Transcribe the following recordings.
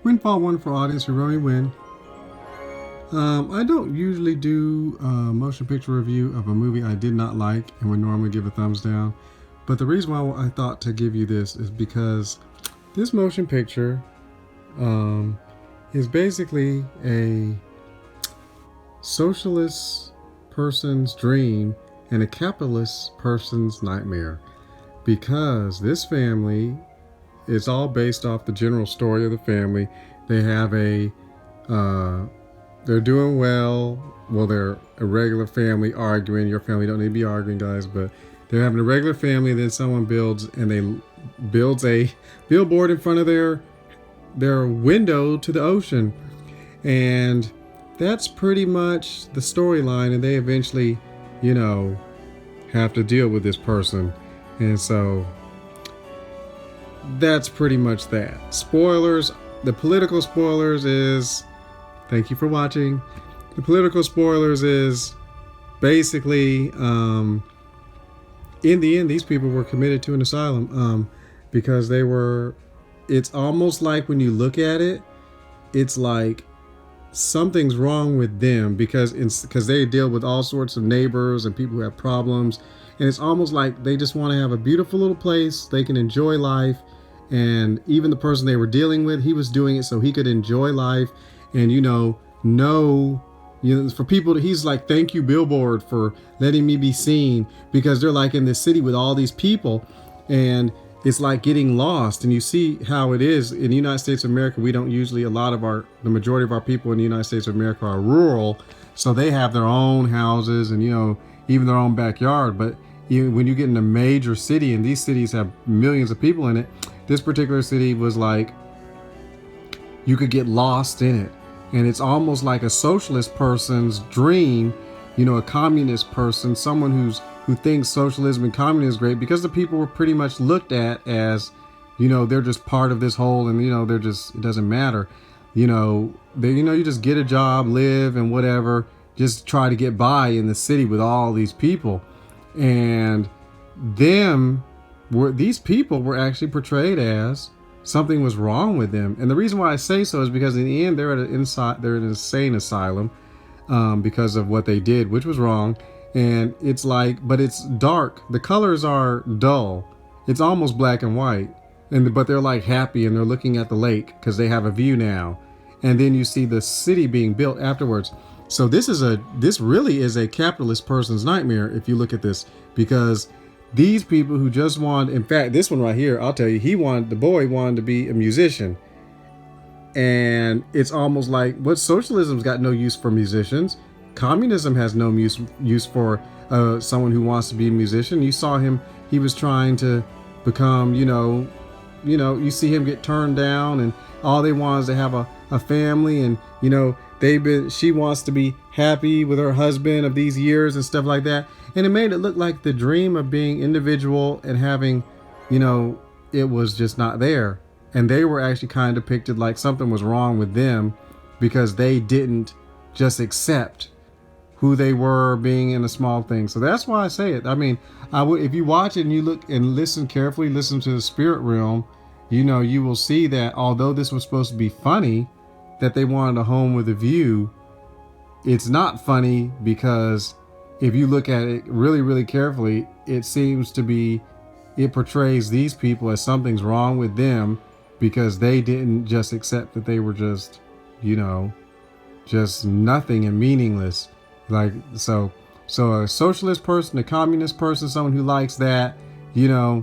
Windfall Wonderful Audience, you really win. I don't usually do a motion picture review of a movie I did not like and would normally give a thumbs down. But the reason why I thought to give you this is because this motion picture is basically a socialist person's dream and a capitalist person's nightmare. Because this family is all based off the general story of the family. They have they're doing well. Well, they're a regular family arguing. Your family don't need to be arguing, guys, but they're having a regular family. Then someone builds a billboard in front of their window to the ocean, and that's pretty much the storyline. And they eventually, have to deal with this person, and so that's pretty much that. Spoilers. The political spoilers is, thank you for watching. The political spoilers is basically, in the end, these people were committed to an asylum because it's almost like when you look at it, it's like something's wrong with them because they deal with all sorts of neighbors and people who have problems. And it's almost like they just want to have a beautiful little place they can enjoy life. And even the person they were dealing with, he was doing it so he could enjoy life. And, for people, he's like, thank you, billboard, for letting me be seen, because they're like in this city with all these people. And it's like getting lost. And you see how it is in the United States of America. We don't usually, the majority of our people in the United States of America are rural. So they have their own houses and, even their own backyard. But when you get in a major city, and these cities have millions of people in it, this particular city was like, you could get lost in it. And it's almost like a socialist person's dream, a communist person, someone who thinks socialism and communism is great, because the people were pretty much looked at as, they're just part of this whole, and, it doesn't matter. You just get a job, live, and whatever, just try to get by in the city with all these people. And these people were actually portrayed as something was wrong with them. And the reason why I say so is because in the end, they're an insane asylum because of what they did, which was wrong. And it's like, but it's dark. The colors are dull. It's almost black and white. But they're like happy, and they're looking at the lake because they have a view now. And then you see the city being built afterwards. So this really is a capitalist person's nightmare if you look at this, because these people who just in fact, this one right here, I'll tell you, the boy wanted to be a musician. And it's almost like, what socialism's got no use for musicians. Communism has no use for someone who wants to be a musician. You saw him, he was trying to become, you see him get turned down, and all they want is to have a family, and, she wants to be happy with her husband of these years and stuff like that. And it made it look like the dream of being individual and having, it was just not there. And they were actually kind of depicted like something was wrong with them because they didn't just accept who they were being in a small thing. So that's why I say it. I mean, if you watch it and you look and listen carefully, listen to the spirit realm, you will see that although this was supposed to be funny, that they wanted a home with a view, it's not funny, because if you look at it really, really carefully, it portrays these people as something's wrong with them because they didn't just accept that they were just, just nothing and meaningless. Like, so a socialist person, a communist person, someone who likes that, you're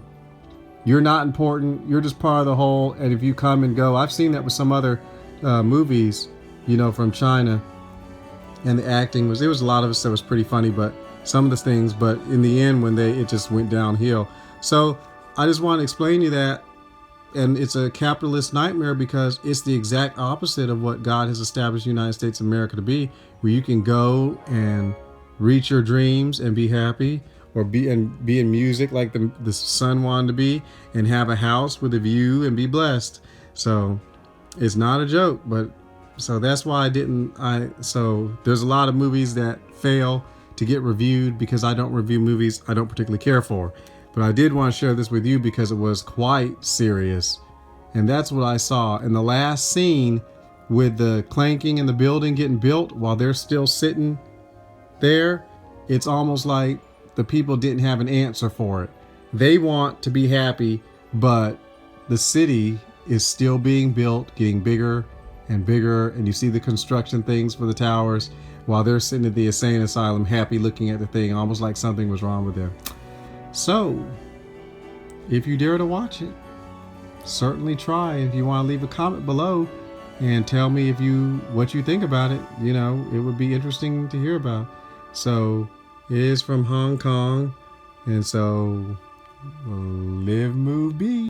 not important. You're just part of the whole. And if you come and go, I've seen that with some other movies, from China. And the acting there was a lot of it that was pretty funny, but some of the things, but in the end, it just went downhill. So I just want to explain to you that, and it's a capitalist nightmare because it's the exact opposite of what God has established the United States of America to be, where you can go and reach your dreams and be happy, or be in music like the son wanted to be, and have a house with a view and be blessed. So it's not a joke, but so that's why so there's a lot of movies that fail to get reviewed because I don't review movies I don't particularly care for. But I did want to share this with you because it was quite serious. And that's what I saw in the last scene, with the clanking and the building getting built while they're still sitting there. It's almost like the people didn't have an answer for it. They want to be happy, but the city is still being built, getting bigger and bigger, and you see the construction things for the towers while they're sitting at the insane asylum happy looking at the thing, almost like something was wrong with them. So if you dare to watch it, certainly try. If you want to leave a comment below and tell me what you think about it, it would be interesting to hear about. So it is from Hong Kong, and so live, move, be.